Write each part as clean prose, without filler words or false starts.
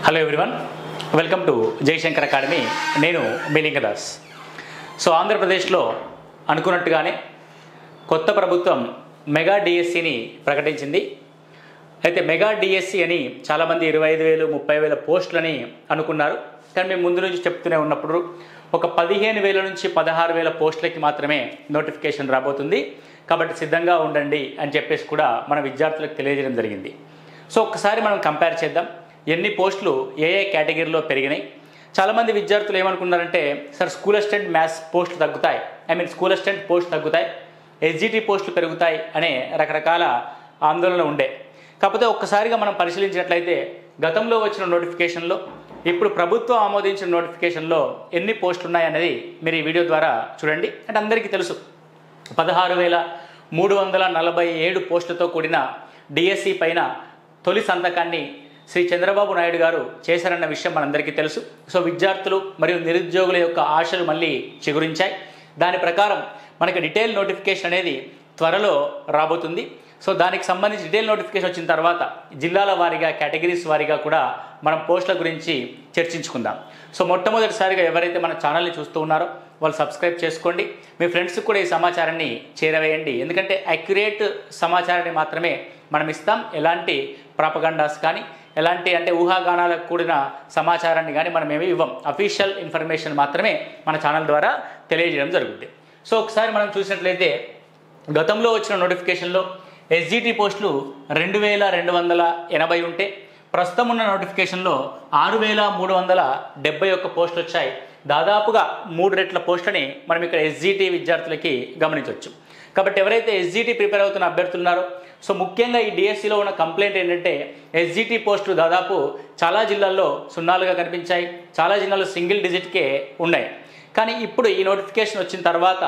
Hello everyone, welcome to Jayashankar Academy. నేను Milingadas. So ఆంధ్రప్రదేశ్లో అనుకున్నట్టుగానే కొత్త ప్రభుత్వం మెగా డిఎస్సిని ప్రకటించింది. అయితే మెగా డిఎస్సి అని చాలామంది 25,000 30,000 పోస్టులని అనుకున్నారు. కానీ మేము ముందు నుంచి చెప్తూనే ఉన్నప్పుడు ఒక 15,000 నుంచి 16,000 పోస్టులకి మాత్రమే నోటిఫికేషన్ రాబోతుంది. కాబట్టి సిద్ధంగా ఉండండి అని చెప్పేసి కూడా మన విద్యార్థులకు తెలియజేయడం జరిగింది. సో ఒక్కసారి మనం కంపేర్ చేద్దాం, ఎన్ని పోస్టులు ఏ కేటగిరీలో పెరిగినాయి. చాలామంది విద్యార్థులు ఏమనుకున్నారంటే, సార్ స్కూల్ అసిస్టెంట్ మ్యాథ్స్ పోస్టులు తగ్గుతాయి, స్కూల్ అసిస్టెంట్ పోస్టులు తగ్గుతాయి, ఎస్జిటి పోస్టులు పెరుగుతాయి అనే రకరకాల ఆందోళన ఉండే. కాకపోతే ఒక్కసారిగా మనం పరిశీలించినట్లయితే గతంలో వచ్చిన నోటిఫికేషన్లో ఇప్పుడు ప్రభుత్వం ఆమోదించిన నోటిఫికేషన్లో ఎన్ని పోస్టులు ఉన్నాయనేది మీరు ఈ వీడియో ద్వారా చూడండి. అంటే అందరికీ తెలుసు, 16,347 పోస్టులతో కూడిన డిఎస్సి పైన తొలి సంతకాన్ని శ్రీ చంద్రబాబు నాయుడు గారు చేశారన్న విషయం మనందరికీ తెలుసు. సో విద్యార్థులు మరియు నిరుద్యోగుల యొక్క ఆశలు మళ్ళీ చిగురించాయి. దాని ప్రకారం మనకి డీటెయిల్ నోటిఫికేషన్ అనేది త్వరలో రాబోతుంది. సో దానికి సంబంధించి డీటెయిల్ నోటిఫికేషన్ వచ్చిన తర్వాత జిల్లాల వారీగా, కేటగిరీస్ వారీగా కూడా మనం పోస్టుల గురించి చర్చించుకుందాం. సో మొట్టమొదటిసారిగా ఎవరైతే మన ఛానల్ని చూస్తూ ఉన్నారో వాళ్ళు సబ్స్క్రైబ్ చేసుకోండి. మీ ఫ్రెండ్స్కి కూడా ఈ సమాచారాన్ని చేరవేయండి. ఎందుకంటే అక్యురేట్ సమాచారాన్ని మాత్రమే మనం ఇస్తాం. ఎలాంటి ప్రాపగండాస్ కానీ, ఎలాంటి ఊహాగానాలకు కూడిన సమాచారాన్ని కానీ మనం ఏమి ఇవ్వం. అఫీషియల్ ఇన్ఫర్మేషన్ మాత్రమే మన ఛానల్ ద్వారా తెలియజేయడం జరుగుతుంది. సో ఒకసారి మనం చూసినట్లయితే గతంలో వచ్చిన నోటిఫికేషన్లో ఎస్జిటి పోస్టులు 2,280 ఉంటే, ప్రస్తుతం ఉన్న నోటిఫికేషన్లో 6,371 పోస్టులు వచ్చాయి. దాదాపుగా 3 రెట్ల పోస్టులని మనం ఇక్కడ ఎస్జిటి విద్యార్థులకి గమనించవచ్చు. కాబట్టి ఎవరైతే ఎస్జిటి ప్రిపేర్ అవుతున్న అభ్యర్థులు ఉన్నారో, సో ముఖ్యంగా ఈ డిఎస్సిలో ఉన్న కంప్లైంట్ ఏంటంటే, ఎస్జిటి పోస్టులు దాదాపు చాలా జిల్లాల్లో సున్నాలుగా కనిపించాయి, చాలా జిల్లాల్లో సింగిల్ డిజిట్కే ఉన్నాయి. కానీ ఇప్పుడు ఈ నోటిఫికేషన్ వచ్చిన తర్వాత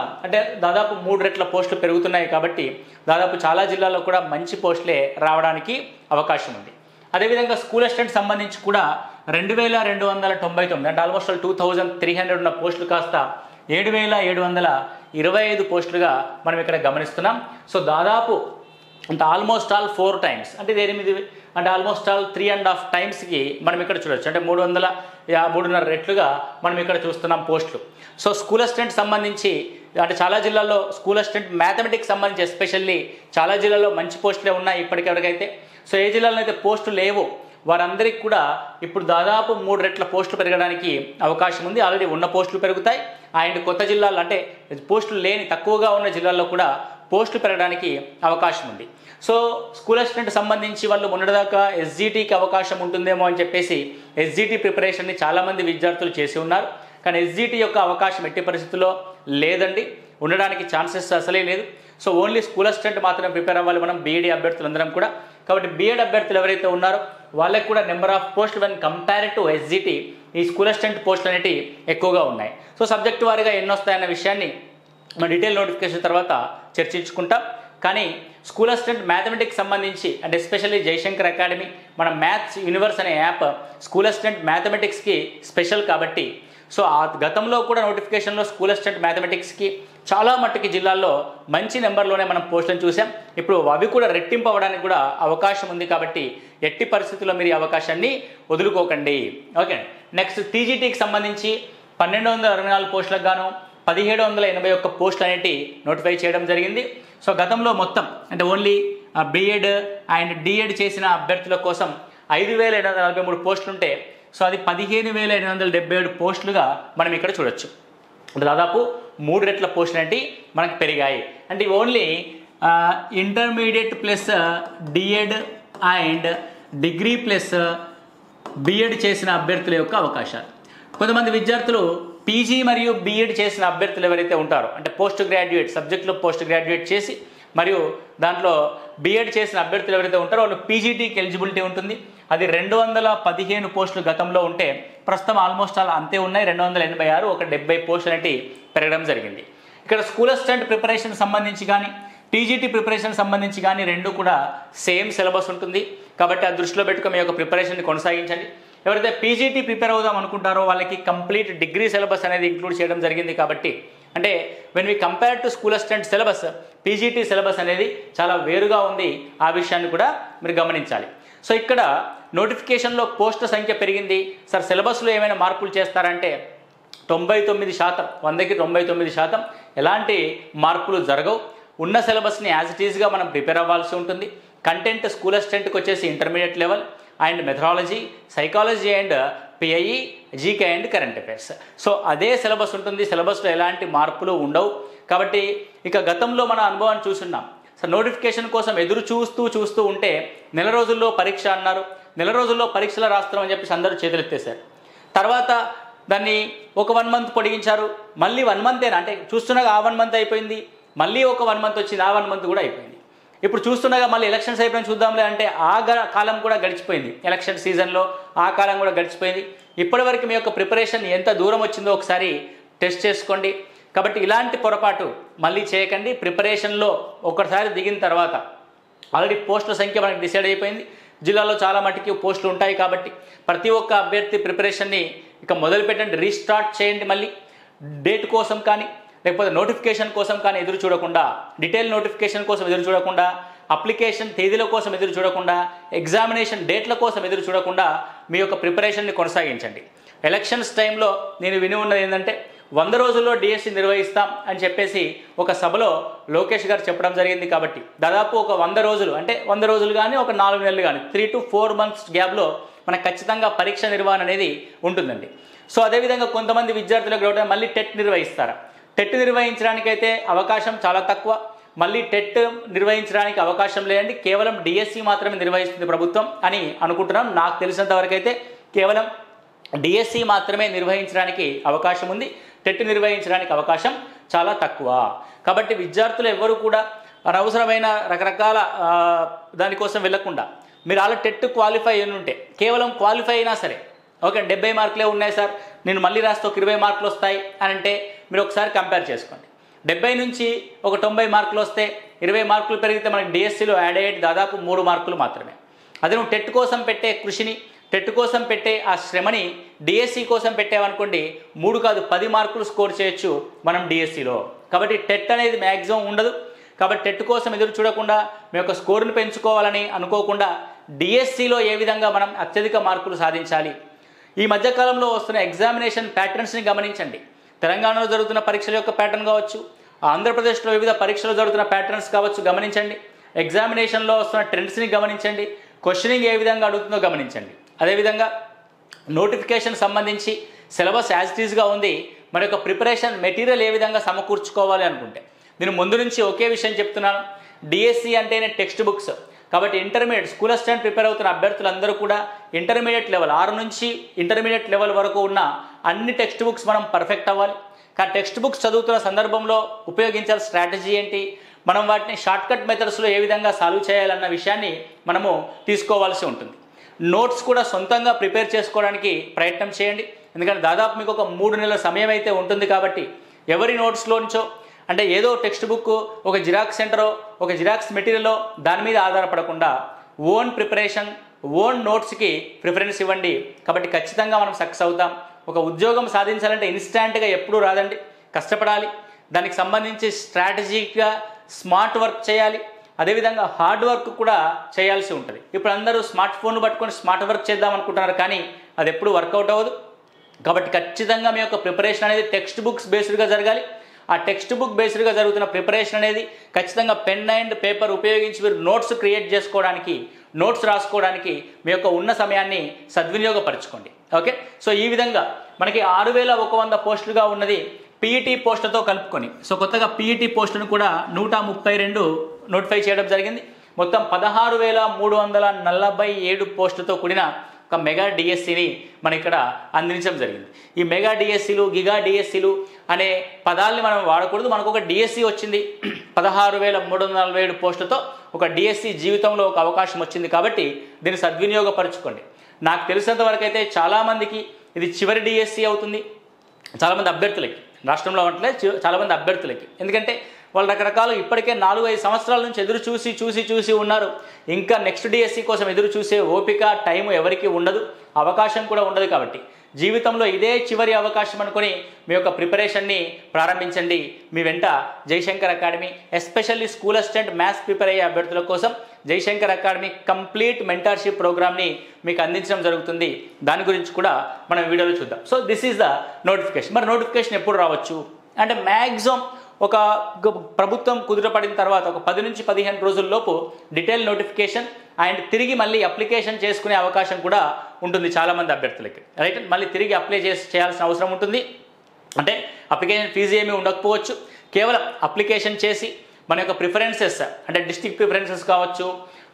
దాదాపు 3 రెట్ల పోస్టులు పెరుగుతున్నాయి. కాబట్టి దాదాపు చాలా జిల్లాల్లో కూడా మంచి పోస్టులే రావడానికి అవకాశం ఉంది. అదేవిధంగా స్కూల్ అసిస్టెంట్ సంబంధించి కూడా 2,299 ఆల్మోస్ట్ 2,300 ఉన్న పోస్టులు కాస్త 7,725 పోస్టులుగా మనం ఇక్కడ గమనిస్తున్నాం. సో దాదాపు almost all 4 times, almost all 3.5 టైమ్స్కి మనం ఇక్కడ చూడొచ్చు. 3.5 రెట్లుగా మనం ఇక్కడ చూస్తున్నాం పోస్టులు. సో స్కూల్ అసిస్టెంట్ సంబంధించి చాలా జిల్లాల్లో స్కూల్ అసిస్టెంట్ మ్యాథమెటిక్స్ సంబంధించి ఎస్పెషల్లీ చాలా జిల్లాల్లో మంచి పోస్టులే ఉన్నాయి ఇప్పటికెవరికైతే. సో ఏ జిల్లాలో అయితే పోస్టులు లేవో వారందరికీ కూడా ఇప్పుడు దాదాపు 3 రెట్ల పోస్టులు పెరగడానికి అవకాశం ఉంది. ఆల్రెడీ ఉన్న పోస్టులు పెరుగుతాయి. అండ్ కొత్త జిల్లాలు పోస్టులు లేని తక్కువగా ఉన్న జిల్లాల్లో కూడా పోస్టులు పెరగడానికి అవకాశం ఉంది. సో స్కూల్ అసిస్టెంట్ సంబంధించి వాళ్ళు మొన్నటిదాకా ఎస్జిటికి అవకాశం ఉంటుందేమో అని చెప్పేసి ఎస్జిటి ప్రిపరేషన్ని చాలామంది విద్యార్థులు చేసి ఉన్నారు. కానీ ఎస్జిటి యొక్క అవకాశం ఎట్టి పరిస్థితుల్లో లేదండి, ఉండడానికి ఛాన్సెస్ అసలే లేదు. సో ఓన్లీ స్కూల్ అసిస్టెంట్ మాత్రమే ప్రిపేర్ అవ్వాలి మనం, బీఈడి అభ్యర్థులందరం కూడా. కాబట్టి బీఎడ్ అభ్యర్థులు ఎవరైతే ఉన్నారో వాళ్ళకి కూడా నెంబర్ ఆఫ్ పోస్టులు వెన్ కంపేర్ టు ఎస్జిటి ఈ స్కూల్ అసిస్టెంట్ పోస్టులు అనేవి ఎక్కువగా ఉన్నాయి. సో సబ్జెక్టు వారీగా ఎన్ని వస్తాయన్న విషయాన్ని మన డీటెయిల్ నోటిఫికేషన్ తర్వాత చర్చించుకుంటాం. కానీ స్కూల్ అసిస్టెంట్ మ్యాథమెటిక్స్ సంబంధించి ఎస్పెషల్లీ జయశంకర్ అకాడమీ, మన మ్యాథ్స్ యూనివర్స్ అనే యాప్ స్కూల్ అసిస్టెంట్ మ్యాథమెటిక్స్కి స్పెషల్ కాబట్టి, సో ఆ గతంలో కూడా నోటిఫికేషన్లో స్కూల్ అసిస్టెంట్ మ్యాథమెటిక్స్కి చాలా మట్టుకి జిల్లాల్లో మంచి నెంబర్లోనే మనం పోస్టులను చూసాం. ఇప్పుడు అవి కూడా రెట్టింపు అవ్వడానికి కూడా అవకాశం ఉంది. కాబట్టి ఎట్టి పరిస్థితుల్లో మీరు ఈ అవకాశాన్ని వదులుకోకండి. ఓకే, నెక్స్ట్ టీజీటీకి సంబంధించి 1,264 పోస్టులకు గాను 1,781 పోస్టులు అనేవి నోటిఫై చేయడం జరిగింది. సో గతంలో మొత్తం ఓన్లీ బీఎడ్ అండ్ డిఎడ్ చేసిన అభ్యర్థుల కోసం 5,843 పోస్టులు ఉంటే, సో అది 15,877 పోస్టులుగా మనం ఇక్కడ చూడొచ్చు. దాదాపు 3 రెట్ల పోస్టులు అనేవి మనకు పెరిగాయి. Only intermediate plus DEd and degree plus BEd చేసిన అభ్యర్థుల యొక్క అవకాశాలు. కొంతమంది విద్యార్థులు పీజీ మరియు బీఎడ్ చేసిన అభ్యర్థులు ఎవరైతే ఉంటారో, పోస్ట్ గ్రాడ్యుయేట్ సబ్జెక్టులో పోస్ట్ గ్రాడ్యుయేట్ చేసి మరియు దాంట్లో బీఎడ్ చేసిన అభ్యర్థులు ఎవరైతే ఉంటారో వాళ్ళు పీజీటీకి ఎలిజిబిలిటీ ఉంటుంది. అది 215 పోస్టులు గతంలో ఉంటే ప్రస్తుతం ఆల్మోస్ట్ ఆల్ అంతే ఉన్నాయి, 286, ఒక 70 పోస్టులు అనేవి పెరగడం జరిగింది. ఇక్కడ స్కూల్ అసిస్టెంట్ ప్రిపరేషన్ సంబంధించి కానీ టీజీటీ ప్రిపరేషన్ సంబంధించి కానీ రెండు కూడా సేమ్ సిలబస్ ఉంటుంది. కాబట్టి ఆ దృష్టిలో పెట్టుకుని మీ యొక్క ప్రిపరేషన్ని కొనసాగించండి. ఎవరైతే పీజీటీ ప్రిపేర్ అవుదాం అనుకుంటారో వాళ్ళకి కంప్లీట్ డిగ్రీ సిలబస్ అనేది ఇంక్లూడ్ చేయడం జరిగింది. కాబట్టి when we compare to school assistant syllabus, PGT syllabus అనేది చాలా వేరుగా ఉంది. ఆ విషయాన్ని కూడా మీరు గమనించాలి. సో ఇక్కడ నోటిఫికేషన్లో పోస్టుల సంఖ్య పెరిగింది సార్, సిలబస్లో ఏమైనా మార్పులు చేస్తారంటే 99%, 100కి 99% ఎలాంటి మార్పులు జరగవు. ఉన్న సిలబస్ని యాజ్ ఇట్ ఈజ్గా మనం ప్రిపేర్ అవ్వాల్సి ఉంటుంది. కంటెంట్ స్కూల్ అసిస్టెంట్కి వచ్చేసి intermediate level and methodology, psychology and PIE, GK and current affairs. So అదే సిలబస్ ఉంటుంది, సిలబస్లో ఎలాంటి మార్పులు ఉండవు. కాబట్టి ఇక గతంలో మన అనుభవాన్ని చూస్తున్నాం. సో నోటిఫికేషన్ కోసం ఎదురు చూస్తూ ఉంటే నెల రోజుల్లో పరీక్ష అన్నారు, నెల రోజుల్లో పరీక్షలు రాస్తామని చెప్పేసి అందరూ చేతులెత్తేశారు. తర్వాత దాన్ని ఒక 1 మంత్ పొడిగించారు, మళ్ళీ 1 మంతేనా అంటే చూస్తున్నాగా ఆ 1 మంత్ అయిపోయింది, మళ్ళీ ఒక 1 మంత్ వచ్చింది, ఆ 1 మంత్ కూడా అయిపోయింది. ఇప్పుడు చూస్తున్నాగా మళ్ళీ ఎలక్షన్స్ అయిపోయిన చూద్దాంలే అంటే కాలం కూడా గడిచిపోయింది, ఎలక్షన్ సీజన్లో ఆ కాలం కూడా గడిచిపోయింది. ఇప్పటివరకు మీ యొక్క ప్రిపరేషన్ ఎంత దూరం వచ్చిందో ఒకసారి టెస్ట్ చేసుకోండి. కాబట్టి ఇలాంటి పొరపాటు మళ్ళీ చేయకండి. ప్రిపరేషన్లో ఒకసారి దిగిన తర్వాత ఆల్రెడీ పోస్టుల సంఖ్య మనకి డిసైడ్ అయిపోయింది, జిల్లాలో చాలా మటుకి పోస్టులు ఉంటాయి. కాబట్టి ప్రతి ఒక్క అభ్యర్థి ప్రిపరేషన్ని ఇక మొదలుపెట్టండి, రీస్టార్ట్ చేయండి. మళ్ళీ డేట్ కోసం కానీ లేకపోతే నోటిఫికేషన్ కోసం కానీ ఎదురు చూడకుండా, డీటెయిల్ నోటిఫికేషన్ కోసం ఎదురు చూడకుండా, అప్లికేషన్ తేదీల కోసం ఎదురు చూడకుండా, ఎగ్జామినేషన్ డేట్ల కోసం ఎదురు చూడకుండా మీ యొక్క ప్రిపరేషన్ని కొనసాగించండి. ఎలక్షన్స్ టైంలో నేను విని ఉన్నది ఏంటంటే 100 రోజుల్లో డిఎస్సి నిర్వహిస్తాం అని చెప్పేసి ఒక సభలో లోకేష్ గారు చెప్పడం జరిగింది. కాబట్టి దాదాపు ఒక 100 రోజులు అంటే 100 రోజులు కానీ ఒక 4 నెలలు కానీ 3 to 4 months గ్యాప్లో మనకు ఖచ్చితంగా పరీక్ష నిర్వహణ అనేది ఉంటుందండి. సో అదేవిధంగా కొంతమంది విద్యార్థులకు కూడా మళ్ళీ టెట్ నిర్వహిస్తారా? టెట్ నిర్వహించడానికైతే అవకాశం చాలా తక్కువ. మళ్ళీ టెట్ నిర్వహించడానికి అవకాశం లేదండి, కేవలం డిఎస్సి మాత్రమే నిర్వహిస్తుంది ప్రభుత్వం అని అనుకుంటున్నాం. నాకు తెలిసినంత వరకు అయితే కేవలం డిఎస్సి మాత్రమే నిర్వహించడానికి అవకాశం ఉంది, టెట్ నిర్వహించడానికి అవకాశం చాలా తక్కువ. కాబట్టి విద్యార్థులు ఎవరు కూడా అనవసరమైన రకరకాల దానికోసం వెళ్ళకుండా మీరు అలా టెట్ క్వాలిఫై అయిన ఉంటే, కేవలం క్వాలిఫై అయినా సరే ఓకే 70 మార్కులే ఉన్నాయి సార్, నేను మళ్ళీ రాస్తే ఒక 20 మార్కులు వస్తాయి అని అంటే మీరు ఒకసారి కంపేర్ చేసుకోండి. 70 నుంచి ఒక 90 మార్కులు వస్తే 20 మార్కులు పెరిగితే మనకి డిఎస్సిలో యాడ్ అయ్యేది దాదాపు 3 మార్కులు మాత్రమే. అదే నువ్వు టెట్ కోసం పెట్టే కృషిని, టెట్ కోసం పెట్టే ఆ శ్రమని డిఎస్సి కోసం పెట్టామనుకోండి 3 కాదు 10 మార్కులు స్కోర్ చేయొచ్చు మనం డిఎస్సిలో. కాబట్టి టెట్ అనేది మ్యాక్సిమం ఉండదు. కాబట్టి టెట్ కోసం ఎదురు చూడకుండా మీ యొక్క స్కోర్ని పెంచుకోవాలని అనుకోకుండా డిఎస్సిలో ఏ విధంగా మనం అత్యధిక మార్కులు సాధించాలి. ఈ మధ్యకాలంలో వస్తున్న ఎగ్జామినేషన్ ప్యాటర్న్స్ని గమనించండి. తెలంగాణలో జరుగుతున్న పరీక్షల యొక్క ప్యాటర్న్ కావచ్చు, ఆంధ్రప్రదేశ్లో వివిధ పరీక్షలు జరుగుతున్న ప్యాటర్న్స్ కావచ్చు, గమనించండి. ఎగ్జామినేషన్లో వస్తున్న ట్రెండ్స్ని గమనించండి, క్వశ్చనింగ్ ఏ విధంగా అడుగుతుందో గమనించండి. అదేవిధంగా నోటిఫికేషన్ సంబంధించి సిలబస్ యాజ్ ఇట్ ఈజ్గా ఉంది, మన యొక్క ప్రిపరేషన్ మెటీరియల్ ఏ విధంగా సమకూర్చుకోవాలి అనుకుంటే నేను ముందు నుంచి ఒకే విషయం చెప్తున్నాను. డిఎస్సి అంటేనే టెక్స్ట్ బుక్స్. కాబట్టి ఇంటర్మీడియట్ స్కూల్ అసిస్టెంట్ ప్రిపేర్ అవుతున్న అభ్యర్థులందరూ కూడా ఇంటర్మీడియట్ లెవెల్ 6 నుంచి ఇంటర్మీడియట్ లెవెల్ వరకు ఉన్న అన్ని టెక్స్ట్ బుక్స్ మనం పర్ఫెక్ట్ అవ్వాలి. కానీ టెక్స్ట్ బుక్స్ చదువుతున్న సందర్భంలో ఉపయోగించాల్సిన స్ట్రాటజీ ఏంటి, మనం వాటిని షార్ట్కట్ మెథడ్స్లో ఏ విధంగా సాల్వ్ చేయాలన్న విషయాన్ని మనము తీసుకోవాల్సి ఉంటుంది. నోట్స్ కూడా సొంతంగా ప్రిపేర్ చేసుకోవడానికి ప్రయత్నం చేయండి. ఎందుకంటే దాదాపు మీకు ఒక 3 నెలల సమయం అయితే ఉంటుంది. కాబట్టి ఎవరి నోట్స్లో నుంచో అంటే ఏదో టెక్స్ట్ బుక్, ఒక జిరాక్స్ సెంటరో, ఒక జిరాక్స్ మెటీరియల్లో దాని మీద ఆధారపడకుండా ఓన్ ప్రిపరేషన్, ఓన్ నోట్స్కి ప్రిఫరెన్స్ ఇవ్వండి. కాబట్టి ఖచ్చితంగా మనం సక్సెస్ అవుతాం. ఒక ఉద్యోగం సాధించాలంటే ఇన్స్టాంట్గా ఎప్పుడూ రాదండి, కష్టపడాలి. దానికి సంబంధించి స్ట్రాటజీగా స్మార్ట్ వర్క్ చేయాలి. అదేవిధంగా హార్డ్ వర్క్ కూడా చేయాల్సి ఉంటుంది. ఇప్పుడు అందరూ స్మార్ట్ ఫోన్ను పట్టుకొని స్మార్ట్ వర్క్ చేద్దాం అనుకుంటున్నారు, కానీ అది ఎప్పుడు వర్కౌట్ అవ్వదు. కాబట్టి ఖచ్చితంగా మీ యొక్క ప్రిపరేషన్ అనేది టెక్స్ట్ బుక్స్ బేస్డ్గా జరగాలి. ఆ టెక్స్ట్ బుక్ బేస్డ్గా జరుగుతున్న ప్రిపరేషన్ అనేది ఖచ్చితంగా పెన్ అండ్ పేపర్ ఉపయోగించి మీరు నోట్స్ క్రియేట్ చేసుకోవడానికి, నోట్స్ రాసుకోవడానికి మీ యొక్క ఉన్న సమయాన్ని సద్వినియోగపరచుకోండి. ఓకే, సో ఈ విధంగా మనకి 6100 పోస్టులుగా ఉన్నది పీఈటీ పోస్టులతో కలుపుకొని. సో కొత్తగా పీఈటీ పోస్టులను కూడా 132 నోటిఫై చేయడం జరిగింది. మొత్తం 16,347 పోస్టులతో కూడిన ఒక మెగా డిఎస్సిని మన ఇక్కడ అందించడం జరిగింది. ఈ మెగా డిఎస్సీలు, గిగా డిఎస్సీలు అనే పదాలని మనం వాడకూడదు. మనకు ఒక డిఎస్సి వచ్చింది, 16,347 పోస్టులతో ఒక డిఎస్సి జీవితంలో ఒక అవకాశం వచ్చింది. కాబట్టి దీన్ని సద్వినియోగపరచుకోండి. నాకు తెలిసినంత వరకు అయితే చాలామందికి ఇది చివరి డిఎస్సి అవుతుంది, చాలామంది అభ్యర్థులకి, రాష్ట్రంలో అంటే చాలామంది అభ్యర్థులకి. ఎందుకంటే వాళ్ళు రకరకాలు ఇప్పటికే 4-5 సంవత్సరాల నుంచి ఎదురు చూసి ఉన్నారు. ఇంకా నెక్స్ట్ డిఎస్సి కోసం ఎదురు చూసే ఓపిక, టైం ఎవరికి ఉండదు, అవకాశం కూడా ఉండదు. కాబట్టి జీవితంలో ఇదే చివరి అవకాశం అనుకొని మీ యొక్క ప్రిపరేషన్ని ప్రారంభించండి. మీ వెంట Jayashankar Academy especially school assistant maths prepare అయ్యే అభ్యర్థుల కోసం జయశంకర్ అకాడమీ కంప్లీట్ మెంటర్షిప్ ప్రోగ్రామ్ని మీకు అందించడం జరుగుతుంది. దాని గురించి కూడా మనం వీడియోలో చూద్దాం. So this is the notification. మరి నోటిఫికేషన్ ఎప్పుడు రావచ్చు అంటే మ్యాక్సిమం ఒక ప్రభుత్వం కుదుటపడిన తర్వాత ఒక 10 నుంచి 15 రోజుల్లోపు డీటెయిల్ నోటిఫికేషన్ అండ్ తిరిగి మళ్ళీ అప్లికేషన్ చేసుకునే అవకాశం కూడా ఉంటుంది చాలామంది అభ్యర్థులకి. రైట్, మళ్ళీ తిరిగి అప్లై చేయాల్సిన అవసరం ఉంటుంది. అంటే అప్లికేషన్ ఫీజు ఏమీ ఉండకపోవచ్చు. కేవలం అప్లికేషన్ చేసి మన యొక్క ప్రిఫరెన్సెస్ అంటే డిస్ట్రిక్ట్ ప్రిఫరెన్సెస్ కావచ్చు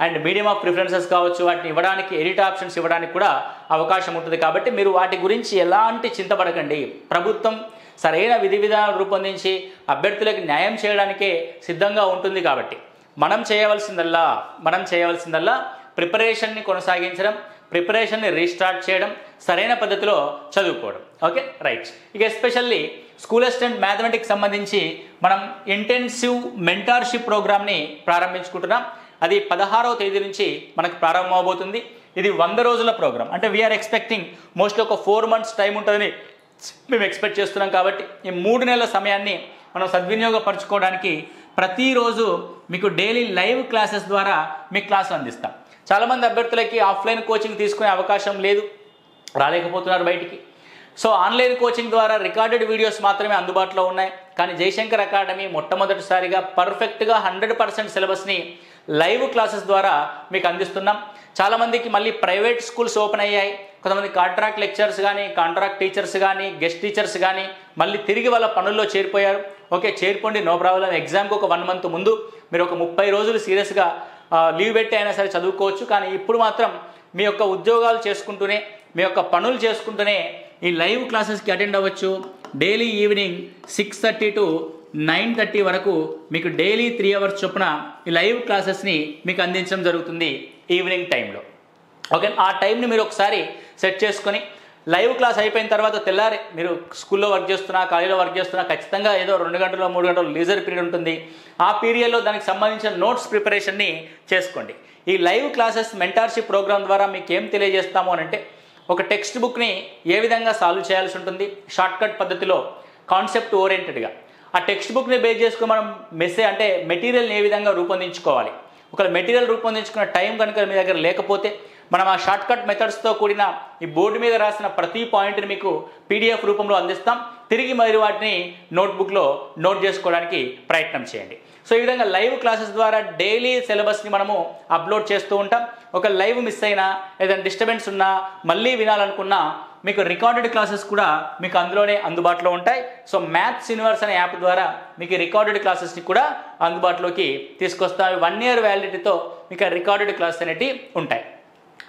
అండ్ మీడియం ఆఫ్ ప్రిఫరెన్సెస్ కావచ్చు, వాటిని ఇవ్వడానికి ఎడిట్ ఆప్షన్స్ ఇవ్వడానికి కూడా అవకాశం ఉంటుంది. కాబట్టి మీరు వాటి గురించి ఎలాంటి చింతపడకండి. ప్రభుత్వం సరైన విధి విధానాలు రూపొందించి అభ్యర్థులకు న్యాయం చేయడానికే సిద్ధంగా ఉంటుంది. కాబట్టి మనం చేయవలసిందల్లా ప్రిపరేషన్ని కొనసాగించడం, ప్రిపరేషన్ని రీస్టార్ట్ చేయడం, సరైన పద్ధతిలో చదువుకోవడం. Okay right. ఇక ఎస్పెషల్లీ స్కూల్ అసిస్టెంట్ మ్యాథమెటిక్స్ సంబంధించి మనం ఇంటెన్సివ్ మెంటార్షిప్ ప్రోగ్రామ్ని ప్రారంభించుకుంటున్నాం. అది 16వ తేదీ నుంచి మనకు ప్రారంభం అవబోతుంది. ఇది 100 రోజుల ప్రోగ్రామ్. అంటే వీఆర్ ఎక్స్పెక్టింగ్ మోస్ట్లీ ఒక 4 months టైం ఉంటుందని మేము ఎక్స్పెక్ట్ చేస్తున్నాం. కాబట్టి ఈ 3 నెలల సమయాన్ని మనం సద్వినియోగపరచుకోవడానికి ప్రతిరోజు మీకు డైలీ లైవ్ క్లాసెస్ ద్వారా మీకు క్లాసులు అందిస్తాం. చాలామంది అభ్యర్థులకి ఆఫ్లైన్ కోచింగ్ తీసుకునే అవకాశం లేదు, రాలేకపోతున్నారు బయటికి. సో ఆన్లైన్ కోచింగ్ ద్వారా రికార్డెడ్ వీడియోస్ మాత్రమే అందుబాటులో ఉన్నాయి. కానీ జయశంకర్ అకాడమీ మొట్టమొదటిసారిగా పర్ఫెక్ట్గా 100% సిలబస్ని లైవ్ క్లాసెస్ ద్వారా మీకు అందిస్తున్నాం. చాలామందికి మళ్ళీ ప్రైవేట్ స్కూల్స్ ఓపెన్ అయ్యాయి. కొంతమంది కాంట్రాక్ట్ లెక్చర్స్ కానీ, కాంట్రాక్ట్ టీచర్స్ కానీ, గెస్ట్ టీచర్స్ కానీ మళ్ళీ తిరిగి వాళ్ళ పనుల్లో చేరిపోయారు. ఓకే చేరిపోండి, నో ప్రాబ్లం. ఎగ్జామ్కి ఒక 1 month ముందు మీరు ఒక 30 రోజులు సీరియస్గా లీవ్ పెట్టి అయినా సరే చదువుకోవచ్చు. కానీ ఇప్పుడు మాత్రం మీ యొక్క ఉద్యోగాలు చేసుకుంటూనే, మీ యొక్క పనులు చేసుకుంటూనే ఈ లైవ్ క్లాసెస్కి అటెండ్ అవ్వచ్చు. డైలీ ఈవినింగ్ 6:30 to 9:30 వరకు మీకు డైలీ 3 hours చొప్పున ఈ లైవ్ క్లాసెస్ని మీకు అందించడం జరుగుతుంది ఈవినింగ్ టైంలో. ఓకే, ఆ టైంని మీరు ఒకసారి సెట్ చేసుకొని లైవ్ క్లాస్ అయిపోయిన తర్వాత తెల్లారి మీరు స్కూల్లో వర్క్ చేస్తున్నా, కాలేజీలో వర్క్ చేస్తున్నా ఖచ్చితంగా ఏదో 2 గంటలు 3 గంటలు లీజర్ పీరియడ్ ఉంటుంది. ఆ పీరియడ్లో దానికి సంబంధించిన నోట్స్ ప్రిపరేషన్ని చేసుకోండి. ఈ లైవ్ క్లాసెస్ మెంటార్షిప్ ప్రోగ్రామ్ ద్వారా మీకు ఏం తెలియజేస్తాము అని అంటే ఒక టెక్స్ట్ బుక్ని ఏ విధంగా సాల్వ్ చేయాల్సి ఉంటుంది షార్ట్కట్ పద్ధతిలో, కాన్సెప్ట్ ఓరియంటెడ్గా. ఆ టెక్స్ట్ బుక్ని బేస్ చేసుకుని మనం మెటీరియల్ని ఏ విధంగా రూపొందించుకోవాలి. ఒకవేళ మెటీరియల్ రూపొందించుకున్న టైం కనుక మీ దగ్గర లేకపోతే మనం ఆ షార్ట్కట్ మెథడ్స్తో కూడిన ఈ బోర్డు మీద రాసిన ప్రతి పాయింట్ని మీకు PDF రూపంలో అందిస్తాం. తిరిగి మరి వాటిని నోట్బుక్లో నోట్ చేసుకోవడానికి ప్రయత్నం చేయండి. సో ఈ విధంగా లైవ్ క్లాసెస్ ద్వారా డైలీ సిలబస్ని మనము అప్లోడ్ చేస్తూ ఉంటాం. ఒక లైవ్ మిస్ అయినా, ఏదైనా డిస్టర్బెన్స్ ఉన్నా, మళ్ళీ వినాలనుకున్నా మీకు రికార్డెడ్ క్లాసెస్ కూడా మీకు అందులోనే అందుబాటులో ఉంటాయి. సో మ్యాథ్స్ యూనివర్స్ అనే యాప్ ద్వారా మీకు రికార్డెడ్ క్లాసెస్ని కూడా అందుబాటులోకి తీసుకొస్తాం. 1 year వ్యాలిడిటీతో మీకు రికార్డెడ్ క్లాసెస్ అనేవి ఉంటాయి.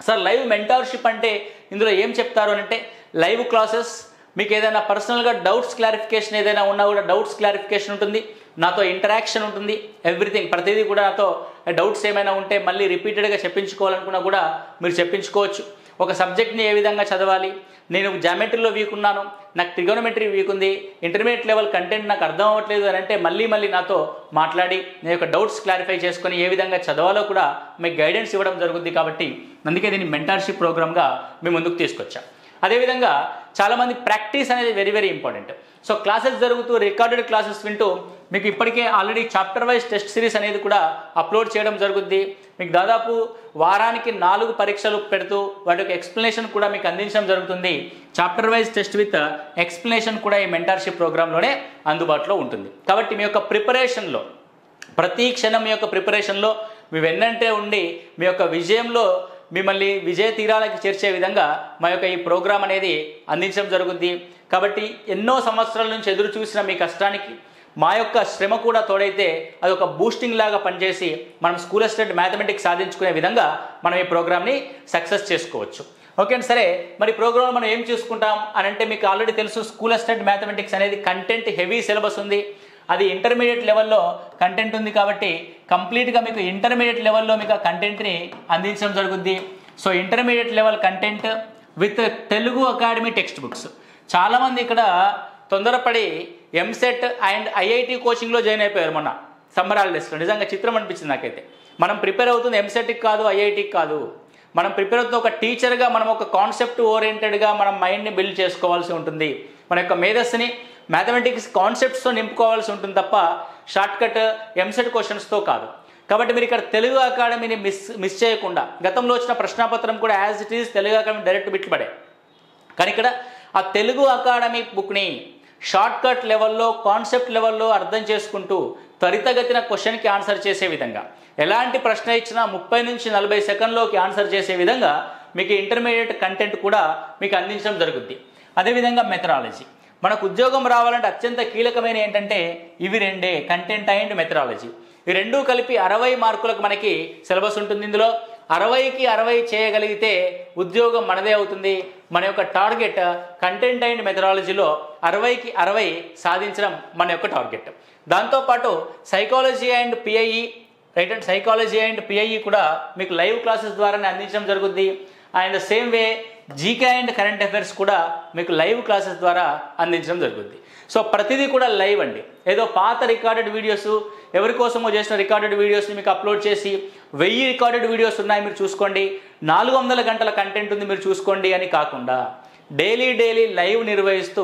సార్ లైవ్ మెంటార్షిప్ అంటే ఇందులో ఏం చెప్తారు అంటే లైవ్ క్లాసెస్ మీకు ఏదైనా పర్సనల్గా డౌట్స్ క్లారిఫికేషన్ ఏదైనా ఉన్నా కూడా డౌట్స్ క్లారిఫికేషన్ ఉంటుంది, నాతో ఇంటరాక్షన్ ఉంటుంది, ఎవ్రీథింగ్ ప్రతిదీ కూడా నాతో డౌట్స్ ఏమైనా ఉంటే మళ్ళీ రిపీటెడ్గా చెప్పించుకోవాలనుకున్నా కూడా మీరు చెప్పించుకోవచ్చు. ఒక సబ్జెక్ట్ని ఏ విధంగా చదవాలి, నేను జామెట్రీలో వీక్ ఉన్నాను, నాకు ట్రిగోనోమెట్రీ వీక్ ఉంది, ఇంటర్మీడియట్ లెవెల్ కంటెంట్ నాకు అర్థం అవ్వట్లేదు అని అంటే మళ్ళీ నాతో మాట్లాడి నేను యొక్క డౌట్స్ క్లారిఫై చేసుకొని ఏ విధంగా చదవాలో కూడా మీకు గైడెన్స్ ఇవ్వడం జరుగుతుంది. కాబట్టి అందుకే దీన్ని మెంటార్షిప్ ప్రోగ్రామ్గా మేము ముందుకు తీసుకొచ్చాం. అదేవిధంగా చాలామంది ప్రాక్టీస్ అనేది very very important. So classes జరుగుతూ రికార్డెడ్ క్లాసెస్ వింటూ మీకు ఇప్పటికే already chapter wise test series అనేది కూడా అప్లోడ్ చేయడం జరుగుద్ది. మీకు దాదాపు వారానికి 4 పరీక్షలు పెడుతూ వాటి యొక్క ఎక్స్ప్లెనేషన్ కూడా మీకు అందించడం జరుగుతుంది. Chapter wise test with explanation కూడా ఈ మెంటార్షిప్ ప్రోగ్రాంలోనే అందుబాటులో ఉంటుంది. కాబట్టి మీ యొక్క ప్రిపరేషన్లో ప్రతి క్షణం మీ యొక్క ప్రిపరేషన్లో మీ వెన్నంటే ఉండి మీ యొక్క విజయంలో మిమ్మల్ని విజయ తీరాలకు చేర్చే విధంగా మా యొక్క ఈ ప్రోగ్రాం అనేది అందించడం జరుగుద్ది. కాబట్టి ఎన్నో సంవత్సరాల నుంచి ఎదురు చూసిన మీ కష్టానికి మా యొక్క శ్రమ కూడా తోడైతే అది ఒక బూస్టింగ్ లాగా పనిచేసి మనం స్కూల్ అసిస్టెంట్ మ్యాథమెటిక్స్ సాధించుకునే విధంగా మనం ఈ ప్రోగ్రామ్ని సక్సెస్ చేసుకోవచ్చు. ఓకే అండి, సరే మరి ప్రోగ్రామ్ మనం ఏం చూసుకుంటాం అని అంటే మీకు ఆల్రెడీ తెలుసు స్కూల్ అసిస్టెంట్ మ్యాథమెటిక్స్ అనేది కంటెంట్ హెవీ సిలబస్ ఉంది. అది ఇంటర్మీడియట్ లెవెల్లో కంటెంట్ ఉంది కాబట్టి కంప్లీట్గా మీకు ఇంటర్మీడియట్ లెవెల్లో మీకు ఆ కంటెంట్ని అందించడం జరుగుద్ది. So intermediate level content with Telugu academy text books. చాలామంది ఇక్కడ తొందరపడి ఎంసెట్ అండ్ ఐఐటి కోచింగ్లో జాయిన్ అయిపోయారు మొన్న సమ్మర్ హాలిడేస్లో. నిజంగా చిత్రం అనిపించింది నాకైతే. మనం ప్రిపేర్ అవుతుంది ఎంసెట్కి కాదు, ఐఐటికి కాదు, మనం ప్రిపేర్ అవుతున్న ఒక టీచర్గా మనం ఒక కాన్సెప్ట్ ఓరియంటెడ్గా మనం మైండ్ని బిల్డ్ చేసుకోవాల్సి ఉంటుంది, మన యొక్క మేధస్సుని మ్యాథమెటిక్స్ కాన్సెప్ట్స్తో నింపుకోవాల్సి ఉంటుంది తప్ప షార్ట్కట్ ఎంసెట్ క్వశ్చన్స్తో కాదు. కాబట్టి మీరు ఇక్కడ తెలుగు అకాడమీని మిస్ చేయకుండా, గతంలో వచ్చిన ప్రశ్నాపత్రం కూడా as it is Telugu Academy direct బిట్లుపడే, కానీ ఇక్కడ ఆ తెలుగు అకాడమీ బుక్ని షార్ట్కట్ లెవెల్లో కాన్సెప్ట్ లెవెల్లో అర్థం చేసుకుంటూ త్వరితగతిన క్వశ్చన్కి ఆన్సర్ చేసే విధంగా, ఎలాంటి ప్రశ్న ఇచ్చినా 30 నుంచి 40 సెకండ్లోకి ఆన్సర్ చేసే విధంగా మీకు ఇంటర్మీడియట్ కంటెంట్ కూడా మీకు అందించడం జరుగుద్ది. అదేవిధంగా మెథడాలజీ, మనకు ఉద్యోగం రావాలంటే అత్యంత కీలకమైన ఏంటంటే ఇవి రెండే, కంటెంట్ అండ్ మెథడాలజీ. ఈ రెండూ కలిపి 60 మార్కులకు మనకి సిలబస్ ఉంటుంది. ఇందులో 60కి 60 చేయగలిగితే ఉద్యోగం మనదే అవుతుంది. మన యొక్క టార్గెట్ కంటెంట్ అండ్ మెథడాలజీలో 60కి 60 సాధించడం మన యొక్క టార్గెట్. దాంతోపాటు psychology and PIE, right and psychology and PIE కూడా మీకు లైవ్ క్లాసెస్ ద్వారానే అందించడం జరుగుద్ది. And same way GK and current affairs కూడా మీకు లైవ్ క్లాసెస్ ద్వారా అందించడం జరుగుద్ది. సో ప్రతిదీ కూడా లైవ్ అండి. ఏదో పాత రికార్డెడ్ వీడియోస్, ఎవరి కోసమో చేసిన రికార్డెడ్ వీడియోస్ని మీకు అప్లోడ్ చేసి 1000 రికార్డెడ్ వీడియోస్ ఉన్నాయి మీరు చూసుకోండి, 400 గంటల కంటెంట్ ఉంది మీరు చూసుకోండి అని కాకుండా డైలీ లైవ్ నిర్వహిస్తూ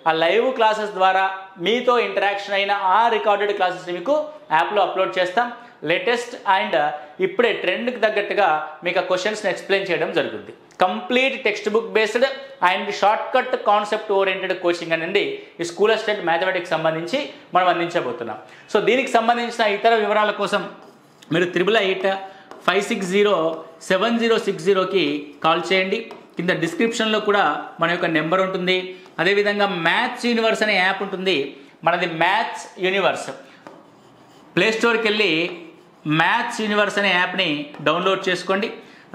ఆ లైవ్ క్లాసెస్ ద్వారా మీతో ఇంటరాక్షన్ అయిన ఆ రికార్డెడ్ క్లాసెస్ని మీకు యాప్లో అప్లోడ్ చేస్తాం. లేటెస్ట్ అండ్ ఇప్పుడే ట్రెండ్కి తగ్గట్టుగా మీకు ఆ క్వశ్చన్స్ని ఎక్స్ప్లెయిన్ చేయడం జరుగుతుంది. Complete text book based and short cut concept oriented coaching అనేది ఈ స్కూల్ అసిస్టెంట్ మ్యాథమెటిక్స్ సంబంధించి మనం అందించబోతున్నాం. సో దీనికి సంబంధించిన ఇతర వివరాల కోసం మీరు 8885607060కి కాల్ చేయండి. కింద డిస్క్రిప్షన్లో కూడా మన యొక్క నెంబర్ ఉంటుంది. అదేవిధంగా మ్యాథ్స్ యూనివర్స్ అనే యాప్ ఉంటుంది. మనది మ్యాథ్స్ యూనివర్స్, ప్లేస్టోర్కి వెళ్ళి మ్యాథ్స్ యూనివర్స్ అనే యాప్ని డౌన్లోడ్ చేసుకోండి.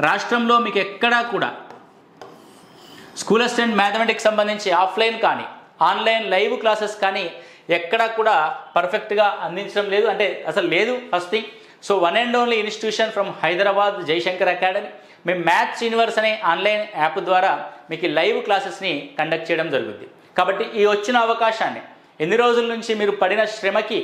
రాష్ట్రంలో మీకు ఎక్కడా కూడా స్కూల్ అసిస్టెంట్ మ్యాథమెటిక్స్ సంబంధించి ఆఫ్లైన్ కానీ ఆన్లైన్ లైవ్ క్లాసెస్ కానీ ఎక్కడా కూడా పర్ఫెక్ట్గా అందించడం లేదు, అంటే అసలు లేదు first thing. So one and only institution from Hyderabad Jayashankar Academy. మేము మ్యాథ్స్ యూనివర్స్ అనే ఆన్లైన్ యాప్ ద్వారా మీకు లైవ్ క్లాసెస్ని కండక్ట్ చేయడం జరుగుతుంది. కాబట్టి ఈ వచ్చిన అవకాశాన్ని, ఎన్ని రోజుల నుంచి మీరు పడిన శ్రమకి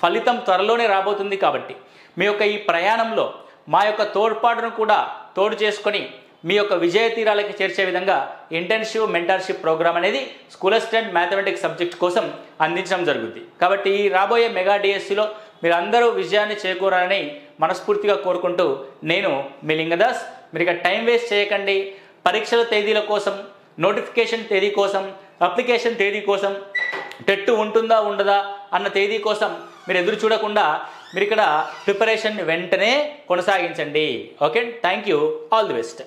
ఫలితం త్వరలోనే రాబోతుంది. కాబట్టి మీ యొక్క ఈ ప్రయాణంలో మా యొక్క తోడ్పాటును కూడా తోడు చేసుకొని మీ యొక్క విజయ తీరాలకి చేర్చే విధంగా ఇంటర్న్షిప్ మెంటర్షిప్ ప్రోగ్రామ్ అనేది స్కూల్ అసిస్టెంట్ మ్యాథమెటిక్స్ సబ్జెక్ట్ కోసం అందించడం జరుగుతుంది. కాబట్టి ఈ రాబోయే మెగా డిఎస్సిలో మీరు అందరూ విజయాన్ని చేకూరాలని మనస్ఫూర్తిగా కోరుకుంటూ నేను మీ లింగదాస్. మీరు ఇక టైం వేస్ట్ చేయకండి. పరీక్షల తేదీల కోసం, నోటిఫికేషన్ తేదీ కోసం, అప్లికేషన్ తేదీ కోసం, టెట్ ఉంటుందా ఉండదా అన్న తేదీ కోసం మీరు ఎదురు చూడకుండా మీరు ఇక్కడ ప్రిపరేషన్ వెంటనే కొనసాగించండి. Okay, thank you, all the best.